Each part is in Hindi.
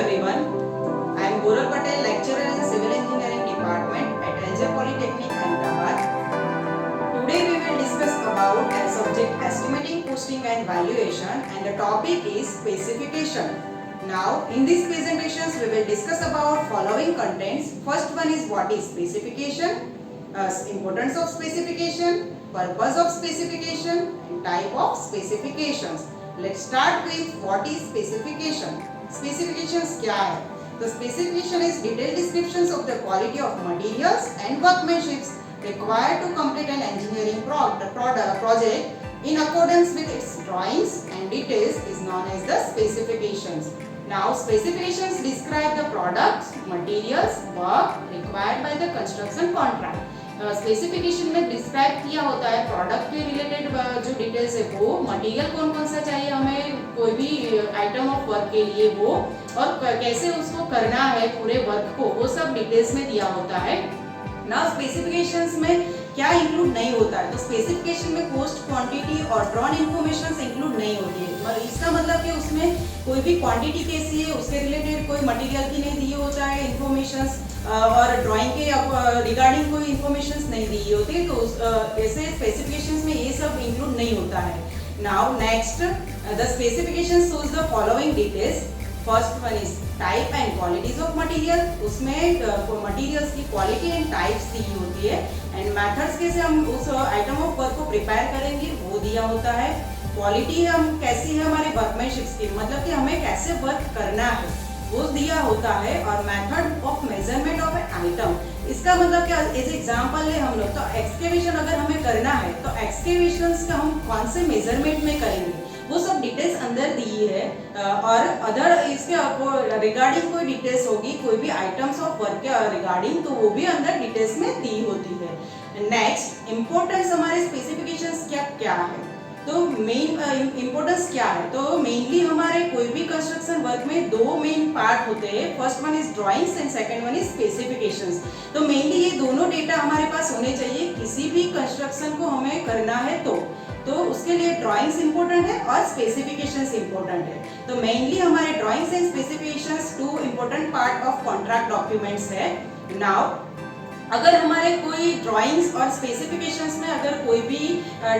everyone. I am Goral Patel, lecturer in Civil Engineering Department at LJ Polytechnic, Hyderabad. Today we will discuss about a subject estimating, costing and valuation, and the topic is specification. Now in these presentations we will discuss about following contents. First one is what is specification, importance of specification, purpose of specification and type of specifications. Let's start with what is specification. Specifications क्या है? The specification is detailed descriptions of the quality of materials and workmanships required to complete an engineering project in accordance with its drawings and details is known as the specifications. Now specifications describe the products, materials, work required by the construction contract. Specification में डिस्क्राइब किया होता है प्रोडक्ट के रिलेटेड जो डिटेल्स है वो, मटेरियल कौन कौन सा चाहिए हमें कोई भी आइटम ऑफ वर्क के लिए वो, और कैसे उसको करना है पूरे वर्क को, वो सब डिटेल्स में दिया होता है ना। स्पेसिफिकेशंस में क्या इंक्लूड नहीं होता है, तो स्पेसिफिकेशन में कॉस्ट, क्वांटिटी और ड्रॉन इन्फॉर्मेशन इंक्लूड नहीं होती है। इसका मतलब कि उसमें कोई भी क्वांटिटी कैसी है उसके रिलेटेड कोई मटेरियल की नहीं दी हो, चाहे इन्फॉर्मेशंस और ड्राइंग के रिगार्डिंग कोई इन्फॉर्मेशंस नहीं दी होती, तो ऐसे स्पेसिफिकेशंस में ये सब इंक्लूड नहीं होता है। Now next, the specification shows the following details. First one is type and qualities of material, उसमें मटेरियल्स की क्वालिटी एंड टाइप्स दी होती है, एंड मेथड्स कैसे हम उस आइटम ऑफ वर्क को प्रिपेयर करेंगे वो दिया होता है। क्वालिटी हम कैसी है हमारे वर्कमैनशिप्स की, मतलब कि हमें कैसे वर्क करना है वो दिया होता है, और method of measurement of an item, इसका मतलब क्या, एज एग्जांपल ले हम लोग तो एक्सकेवेशन अगर हमें करना है तो एक्सकेवेशंस का हम कौन से मेजरमेंट में करेंगे वो सब डिटेल्स अंदर दी है, और अदर इसके रिगार्डिंग कोई डिटेल्स होगी कोई भी आइटम्स ऑफ वर्क के रिगार्डिंग, तो वो भी अंदर डिटेल्स में दी होती है। नेक्स्ट, इम्पोर्टेंस हमारे स्पेसिफिकेशंस क्या क्या है, तो मेन इम्पोर्टेंस क्या है, तो मेनली हमारे कोई भी कंस्ट्रक्शन वर्क में दो मेन पार्ट होते हैं। First one is drawings and second one is specifications. तो मेनली ये दोनों डेटा हमारे पास होने चाहिए किसी भी कंस्ट्रक्शन को हमें करना है तो उसके लिए ड्राइंग्स इंपॉर्टेंट है और स्पेसिफिकेशंस इंपॉर्टेंट है। तो मेनली हमारे drawings and specifications two important part of contract documents है। नाउ अगर हमारे कोई ड्राइंग्स और स्पेसिफिकेशंस में अगर कोई भी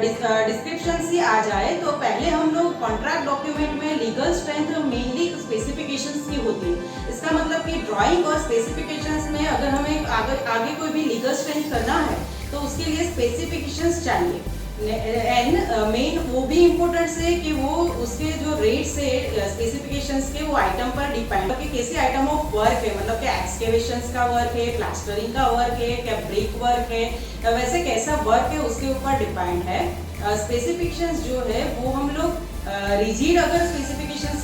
डिस्क्रिप्शन ही आ जाए, तो पहले हम लोग कॉन्ट्रैक्ट डॉक्यूमेंट में लीगल स्ट्रेंथ मेनली स्पेसिफिकेशंस की होती है। इसका मतलब कि ड्राइंग और स्पेसिफिकेशंस में अगर हमें आगे कोई भी लीगल स्ट्रेंथ करना है तो उसके लिए स्पेसिफिकेशंस चाहिए, एंड मेन वो भी इम्पोर्टेंट है कि वो उसके जो रेट्स है स्पेसिफिकेशंस के वो आइटम पर डिपेंड कि कैसे आइटम ऑफ वर्क है, मतलब कि एक्सकेवेशंस का वर्क है, प्लास्टरिंग का वर्क है, क्या ब्रिक वर्क है, वैसे कैसा वर्क है उसके ऊपर डिपेंड है। स्पेसिफिकेशंस जो है वो हम लोग रिजिड अगर स्पेसिफिकेशंस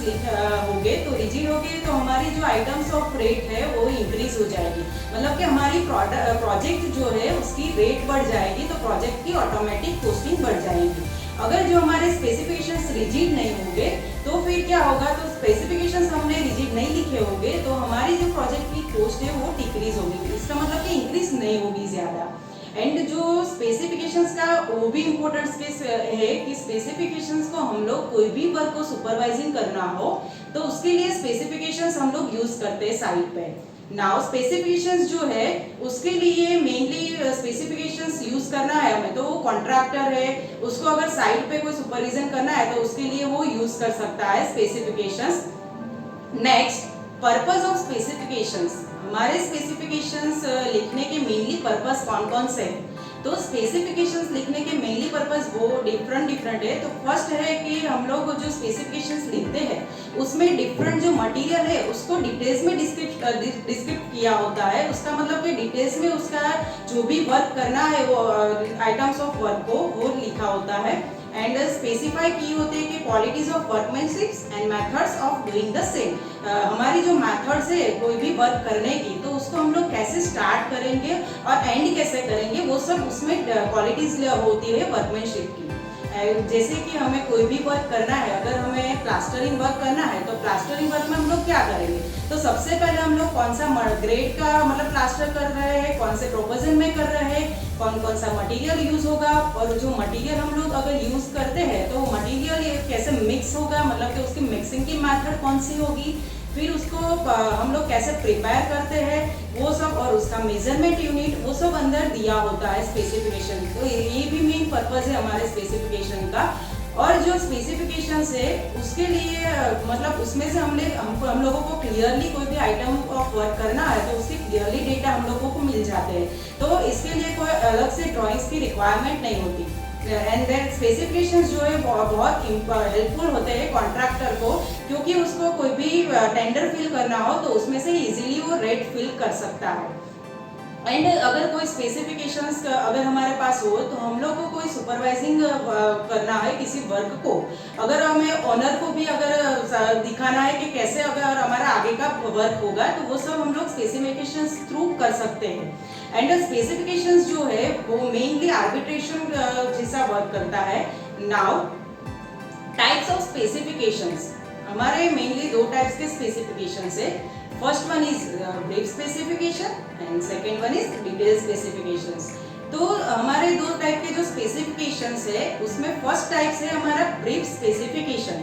होंगे तो रिजिड होंगे तो हमारी जो आइटम्स ऑफ रेट है वो इंक्रीज हो जाएगी, मतलब कि हमारी प्रोजेक्ट जो है उसकी रेट बढ़ जाएगी, तो प्रोजेक्ट की ऑटोमेटिक कॉस्टिंग बढ़ जाएगी। अगर जो हमारे स्पेसिफिकेशंस रिजिड नहीं होंगे तो फिर क्या होगा, तो स्पेसिफिकेशंस हमने रिजिड नहीं लिखे होंगे तो हमारी जो प्रोजेक्ट की कॉस्ट है वो डिक्रीज होगी, इसका मतलब कि इंक्रीज नहीं होगी ज़्यादा। एंड जो स्पेसिफिकेशंस का वो भी इम्पोर्टेंस है कि स्पेसिफिकेशंस को हम लोग कोई भी वर्क को सुपरवाइजिंग करना हो तो उसके लिए स्पेसिफिकेशंस हम लोग यूज करते हैं साइट पे। नाउ स्पेसिफिकेशंस जो है उसके लिए मेनली स्पेसिफिकेशंस यूज करना है हमें, तो वो कॉन्ट्रैक्टर है उसको अगर साइट पे कोई सुपरविजन करना है तो उसके लिए वो यूज कर सकता है specifications. Next, purpose of specifications, हमारे स्पेसिफिकेशंस लिखने के मेनली पर्पस कौन कौन से हैं, तो स्पेसिफिकेशंस लिखने के मेनली पर्पस वो डिफरेंट है। तो फर्स्ट है कि हम लोग जो स्पेसिफिकेशंस लिखते हैं उसमें डिफरेंट जो मटेरियल है उसको डिटेल्स में डिस्क्रिप्ट किया होता है, उसका मतलब कि डिटेल्स में उसका जो भी वर्क करना है वो आइटम्स ऑफ वर्क को वो लिखा होता है, एंड स्पेसिफाई की होती है कि qualities of workmanships and methods of doing the same. हमारी जो मेथड्स है कोई भी वर्क करने की तो उसको हम लोग कैसे स्टार्ट करेंगे और एंड कैसे करेंगे वो सब उसमें क्वालिटीज होती है वर्कमैनशिप की। जैसे कि हमें कोई भी वर्क करना है, अगर हमें प्लास्टरिंग वर्क करना है तो प्लास्टरिंग वर्क में हम लोग क्या करेंगे, तो सबसे पहले हम लोग कौन सा ग्रेड का मतलब प्लास्टर कर रहे हैं, कौन से प्रोपोजन में कर रहे हैं, कौन कौन सा मटेरियल यूज होगा, और जो मटेरियल हम लोग अगर यूज करते हैं तो मटेरियल कैसे मिक्स होगा, मतलब कि उसकी मिक्सिंग की मेथड कौन सी होगी, फिर उसको हम लोग कैसे प्रिपेयर करते हैं वो सब, और उसका मेजरमेंट यूनिट वो सब अंदर दिया होता है स्पेसिफिकेशन। तो ये भी मेन पर्पज है हमारे स्पेसिफिकेशन का। और जो स्पेसिफिकेशंस है उसके लिए मतलब उसमें से हम लोगों को क्लियरली कोई भी आइटम ऑफ वर्क करना है तो उसके क्लियरली डेटा हम लोगों को मिल जाते हैं, तो इसके लिए कोई अलग से ड्राइंग्स की रिक्वायरमेंट नहीं होती। एंड देन स्पेसिफिकेशंस जो है बहुत हेल्पफुल होते हैं कॉन्ट्रैक्टर को, क्योंकि उसको कोई भी टेंडर फिल करना हो तो उसमें से इजीली वो रेट फिल कर सकता है। एंड अगर कोई स्पेसिफिकेशंस अगर हमारे पास हो तो हम लोग को कोई सुपरवाइजिंग करना है किसी वर्क को, अगर हमें ओनर को भी अगर दिखाना है कि कैसे अगर हमारा आगे का वर्क होगा तो वो सब हम लोग स्पेसिफिकेशंस थ्रू कर सकते हैं। एंड स्पेसिफिकेशंस जो है वो मेनली आर्बिट्रेशन जैसा वर्क करता है। नाउ टाइप्स ऑफ स्पेसिफिकेशंस, हमारे मेनली दो टाइप्स के स्पेसिफिकेशंस है। First one is brief specification and second one is detail specifications. तो हमारे दो टाइप के जो स्पेसिफिकेशंस है उसमें फर्स्ट टाइप है हमारा ब्रीफ स्पेसिफिकेशन।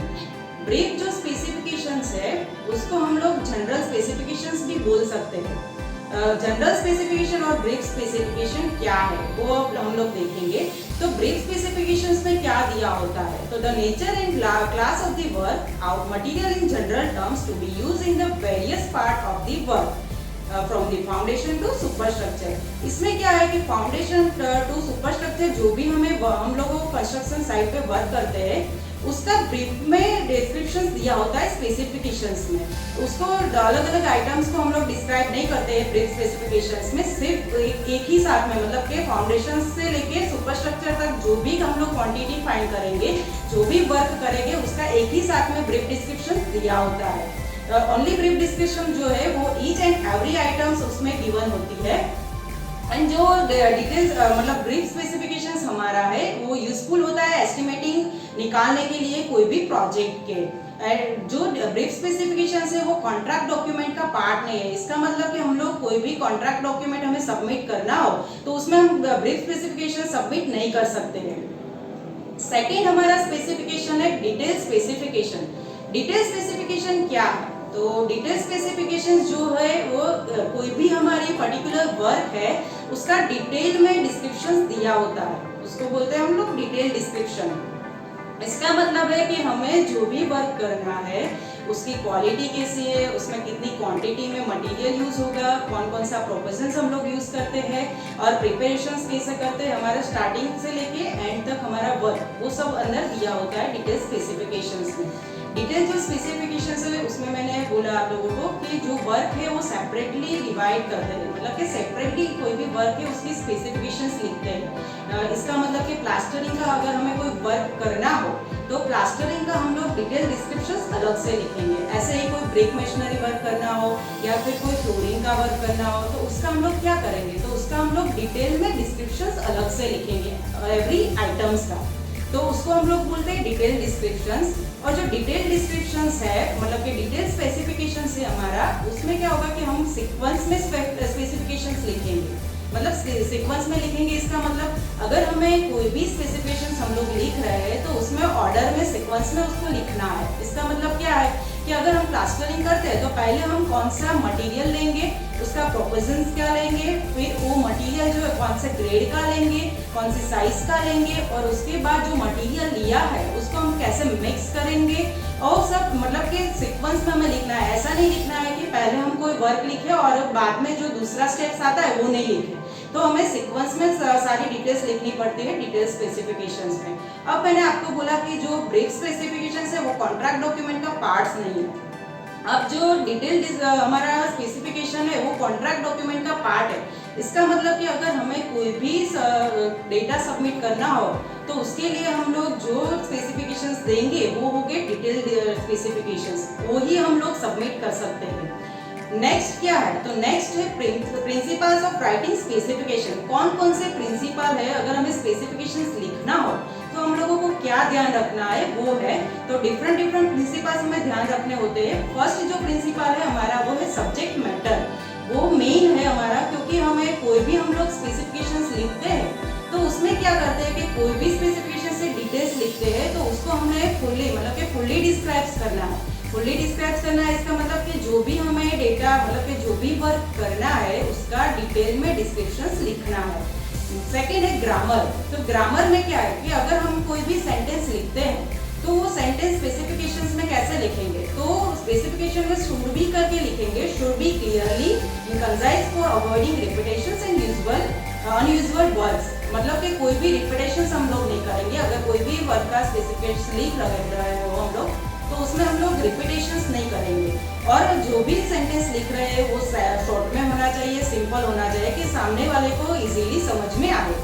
ब्रीफ जो स्पेसिफिकेशंस है उसको हम लोग जनरल स्पेसिफिकेशंस भी बोल सकते हैं। जनरल स्पेसिफिकेशन और ब्रीफ स्पेसिफिकेशन क्या है वो हम लोग देखेंगे। तो ब्रीफ स्पेसिफिकेशंस में क्या दिया होता है, तो the nature and class of the work out material in general terms to be used in the various part of the work from the foundation to superstructure. इसमें क्या है कि फाउंडेशन टू सुपरस्ट्रक्चर जो भी हम लोगों को कंस्ट्रक्शन साइट पे वर्क करते हैं उसका ब्रीफ में डिस्क्रिप्शन दिया होता है स्पेसिफिकेशंस में। उसको अलग अलग आइटम्स को हम लोग डिस्क्राइब नहीं करते हैं ब्रीफ स्पेसिफिकेशंस में, सिर्फ एक ही साथ में मतलब के फाउंडेशन से लेके सुपरस्ट्रक्चर तक जो भी हम लोग क्वांटिटी फाइंड करेंगे, जो भी वर्क करेंगे उसका एक ही साथ में ब्रीफ डिस्क्रिप्शन दिया होता है। ओनली ब्रीफ डिस्क्रिप्शन जो है वो ईच एंड एवरी आइटम्स उसमें गिवन होती है। एंड जो डिटेल्स मतलब ब्रीफ स्पेसिफिकेशंस हमारा है वो यूजफुल होता है एस्टिमेटिंग निकालने के लिए कोई भी प्रोजेक्ट के। जो ब्रीफ स्पेसिफिकेशंस है वो कॉन्ट्रैक्ट डॉक्यूमेंट का पार्ट नहीं है। इसका मतलब कि हम लोग कोई भी कॉन्ट्रैक्ट डॉक्यूमेंट हमें सबमिट करना हो तो उसमें हम ब्रीफ स्पेसिफिकेशन सबमिट नहीं कर सकते हैं। सेकेंड हमारा स्पेसिफिकेशन है डिटेल स्पेसिफिकेशन। डिटेल स्पेसिफिकेशन क्या है, तो डिटेल स्पेसिफिकेशन जो है वो कोई भी हमारी पर्टिकुलर वर्क है उसका डिटेल में डिस्क्रिप्शन दिया होता है, उसको बोलते हैं हम लोग डिटेल डिस्क्रिप्शन। इसका मतलब है कि हमें जो भी वर्क करना है उसकी क्वालिटी कैसी है, उसमें कितनी क्वांटिटी में मटेरियल यूज होगा, कौन कौन सा प्रोपोजल्स हम लोग यूज करते हैं और प्रिपरेशंस कैसे करते हैं, हमारे स्टार्टिंग से लेके एंड तक हमारा वर्क वो सब अंदर दिया होता है डिटेल स्पेसिफिकेशंस में। डिटेल जो स्पेसिफिकेशंस है उसमें मैंने बोला आप लोगों को कि जो वर्क है वो सेपरेटली डिवाइड करते हैं, मतलब कि सेपरेटली कोई भी वर्क है उसकी स्पेसिफिकेशंस लिखते हैं। इसका मतलब कि प्लास्टरिंग का अगर हमें कोई वर्क करना हो तो प्लास्टरिंग का हम लोग डिटेल डिस्क्रिप्शंस अलग से लिखेंगे। ऐसे ही कोई ब्रेक मशीनरी वर्क करना हो या फिर कोई फ्लोरिंग का वर्क करना हो तो उसका हम लोग क्या करेंगे, तो उसका हम लोग डिटेल में डिस्क्रिप्शंस अलग से लिखेंगे एवरी आइटम्स का, तो उसको हम लोग बोलते हैं डिटेल डिस्क्रिप्शंस। और जो डिटेल डिस्क्रिप्शंस है मतलब कि डिटेल स्पेसिफिकेशंस है हमारा, उसमें क्या होगा कि हम सीक्वेंस में स्पेसिफिकेशंस लिखेंगे, मतलब सीक्वेंस में लिखेंगे। इसका मतलब अगर हमें कोई भी स्पेसिफिकेशंस हम लोग लिख रहे हैं तो उसमें ऑर्डर में सीक्वेंस में उसको लिखना है। इसका मतलब क्या है कि अगर हम प्लास्टरिंग करते हैं तो पहले हम कौन सा मटेरियल लेंगे, उसका प्रोपोजल्स क्या लेंगे, फिर वो मटेरियल जो है कौन से ग्रेड का लेंगे, कौन सी साइज का लेंगे, और उसके बाद जो मटेरियल लिया है उसको हम कैसे मिक्स करेंगे, और सब मतलब कि सीक्वेंस में हमें लिखना है। ऐसा नहीं लिखना है कि पहले हम कोई वर्क लिखे और बाद में जो दूसरा स्टेप्स आता है वो नहीं लिखे, तो हमें सीक्वेंस में सारी डिटेल्स लिखनी पड़ती है डिटेल स्पेसिफिकेशंस में। अब मैंने आपको बोला कि जो ब्रीफ स्पेसिफिकेशंस है वो कॉन्ट्रैक्ट डॉक्यूमेंट का पार्ट्स नहीं है। अब जो डिटेल हमारा स्पेसिफिकेशन है वो कॉन्ट्रैक्ट डॉक्यूमेंट का पार्ट है। इसका मतलब कि अगर हमें कोई भी डेटा सबमिट करना हो तो उसके लिए हम लोग जो स्पेसिफिकेशंस देंगे वो होंगे डिटेल स्पेसिफिकेशंस, वो ही हम लोग सबमिट कर सकते हैं। नेक्स्ट क्या है, तो नेक्स्ट है प्रिंसिपल्स ऑफ राइटिंग स्पेसिफिकेशन। कौन कौन से प्रिंसिपल है अगर हमें स्पेसिफिकेशंस लिखना हो तो हम लोगों को क्या ध्यान रखना है वो है, तो डिफरेंट प्रिंसिपल्स हमें ध्यान रखने होते हैं। फर्स्ट जो प्रिंसिपल है हमारा वो है सब्जेक्ट मैटर, वो मेन है हमारा, क्योंकि हमें कोई भी हम लोग स्पेसिफिकेशंस लिखते हैं तो उसमें क्या करते हैं कि कोई भी स्पेसिफिकेशन से डिटेल्स लिखते हैं तो उसको हमने फुल्ली मतलब कि फुल्ली डिस्क्राइब करना है। फुल्ली डिस्क्राइब करना है इसका मतलब कि जो भी हमें डेटा मतलब कि जो भी वर्क करना है उसका डिटेल में डिस्क्रिप्शंस लिखना है। सेकेंड है ग्रामर। तो ग्रामर में क्या है कि अगर हम कोई भी सेंटेंस लिखते हैं तो वो सेंटेंस स्पेसिफिकेशंस में कैसे लिखेंगे, तो स्पेसिफिकेशन में शुड बी करके लिखेंगे, should be clearly in concise for avoiding repetitions and usual unusual words. मतलब कि कोई भी रिपीटेशंस हम लोग नहीं करेंगे। अगर कोई भी वर्ड का स्पेसिफिकेशन लिख रहे हो हम लोग तो उसमें हम लोग रिपीटेशंस नहीं करेंगे। और जो भी सेंटेंस लिख रहे हैं वो शॉर्ट में होना चाहिए, सिंपल होना चाहिए कि सामने वाले को इजीली समझ में आए।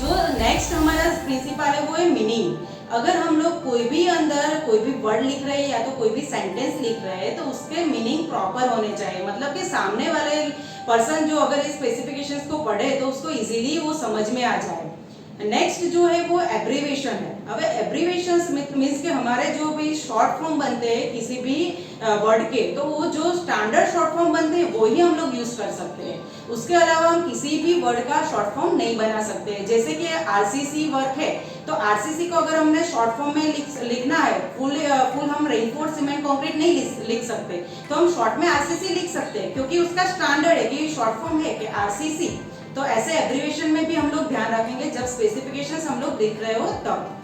जो नेक्स्ट हमारा प्रिंसिपल है वो है मीनिंग। अगर हम लोग कोई भी अंदर कोई भी वर्ड लिख रहे हैं या तो कोई भी सेंटेंस लिख रहे हैं तो उसके मीनिंग प्रॉपर होने चाहिए। मतलब कि सामने वाले पर्सन जो अगर इस स्पेसिफिकेशंस को पढ़े तो उसको इजीली वो समझ में आ जाए। नेक्स्ट जो है वो एब्रीवेशन है। अब एब्रीवेशंस मीन्स कि हमारे जो भी शॉर्ट फॉर्म बनते हैं किसी भी वर्ड के, तो वो जो स्टैंडर्ड शॉर्ट फॉर्म बनते हैं वो ही हम लोग यूज कर सकते हैं। उसके अलावा हम किसी भी वर्ड का शॉर्ट फॉर्म नहीं बना सकते। जैसे कि आरसीसी वर्क है तो आरसीसी को अगर हमने शॉर्ट फॉर्म में लिखना है, फुल हम रेनफोर्स सीमेंट कंक्रीट नहीं लिख सकते, तो हम शॉर्ट में आरसीसी लिख सकते हैं क्योंकि उसका स्टैंडर्ड है कि शॉर्ट फॉर्म है कि आरसीसी। तो ऐसे एब्रीवेशन में भी हम लोग ध्यान रखेंगे जब स्पेसिफिकेशंस हम लोग लिख रहे हो तब।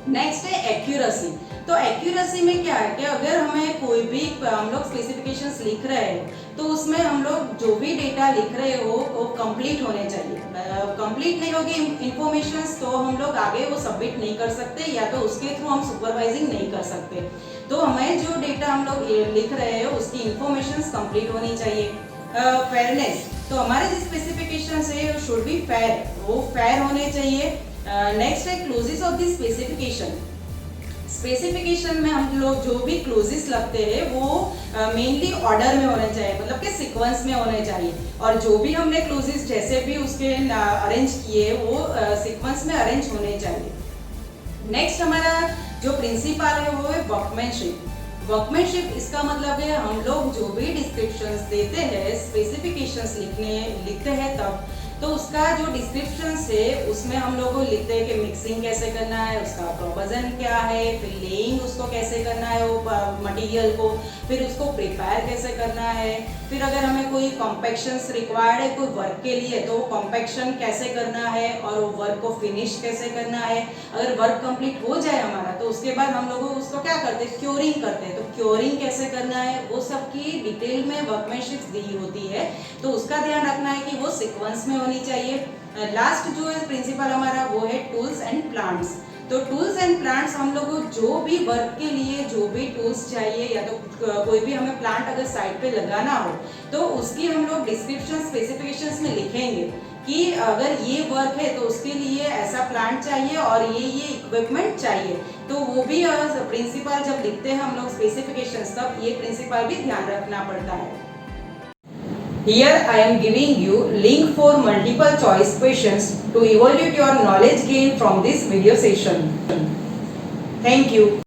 नेक्स्ट है एक्यूरेसी। तो एक्यूरेसी में क्या है कि अगर हमें कोई भी हम लोग स्पेसिफिकेशंस लिख रहे हैं तो उसमें हम लोग जो भी डेटा लिख रहे हो वो कंप्लीट होने चाहिए। कंप्लीट नहीं होगी इंफॉर्मेशंस तो हम लोग आगे वो सबमिट नहीं कर सकते या तो उसके थ्रू हम सुपरवाइजिंग नहीं कर सकते। तो हमें जो डेटा हम लोग लिख रहे हैं उसकी इंफॉर्मेशंस कंप्लीट होनी चाहिए। फेयरनेस, तो हमारे जो स्पेसिफिकेशंस है शुड बी फेयर, वो फेयर होने चाहिए। नेक्स्ट है clauses of the specification. Specification में हम लोग जो भी क्लोजेस लगते हैं वो मेनली ऑर्डर में होने चाहिए, मतलब कि सीक्वेंस में होने चाहिए। और जो भी हमने क्लोजेस जैसे भी उसके अरेंज किए वो सीक्वेंस में अरेंज होने चाहिए। नेक्स्ट हमारा जो प्रिंसिपल है वो है वर्कमैनशिप। वर्कमैनशिप इसका मतलब है हम लोग जो भी डिस्क्रिप्शंस देते हैं, स्पेसिफिकेशंस लिखते हैं तब तो उसका जो डिस्क्रिप्शंस है उसमें हम लोग को लिखते हैं कि मिक्सिंग कैसे करना है, उसका प्रोपोजन क्या है, फिर लेइंग उसको कैसे करना है वो मटेरियल को, फिर उसको प्रिपेयर कैसे करना है, फिर अगर हमें कोई कॉम्पैक्शंस रिक्वायर्ड है कोई वर्क के लिए तो कॉम्पैक्शन कैसे करना है और वो वर्क को फिनिश कैसे करना है। अगर वर्क कंप्लीट हो जाए हमारा तो उसके बाद हम लोग उसको क्या करते हैं, क्योरिंग करते हैं। तो क्योरिंग कैसे करना है वो सब की डिटेल में वर्कमैनशिप दी होती है, तो उसका ध्यान रखना है कि वो सीक्वेंस में होनी चाहिए। लास्ट जो है प्रिंसिपल हमारा वो है टूल्स एंड प्लांट्स। तो टूल्स एंड प्लांट्स हम लोग को जो भी वर्क के लिए जो भी टूल्स चाहिए या तो कोई भी हमें प्लांट अगर साइड पे लगाना हो तो उसकी हम लोग डिस्क्रिप्शन स्पेसिफिकेशंस में लिखेंगे कि अगर ये वर्क है तो उसके लिए ऐसा प्लांट चाहिए और ये इक्विपमेंट चाहिए। तो वो भी प्रिंसिपल जब लिखते हैं हम लोग स्पेसिफिकेशंस तब ये प्रिंसिपल भी ध्यान रखना पड़ता है। Here I am giving you link for multiple choice questions to evaluate your knowledge gain from this video session. Thank you.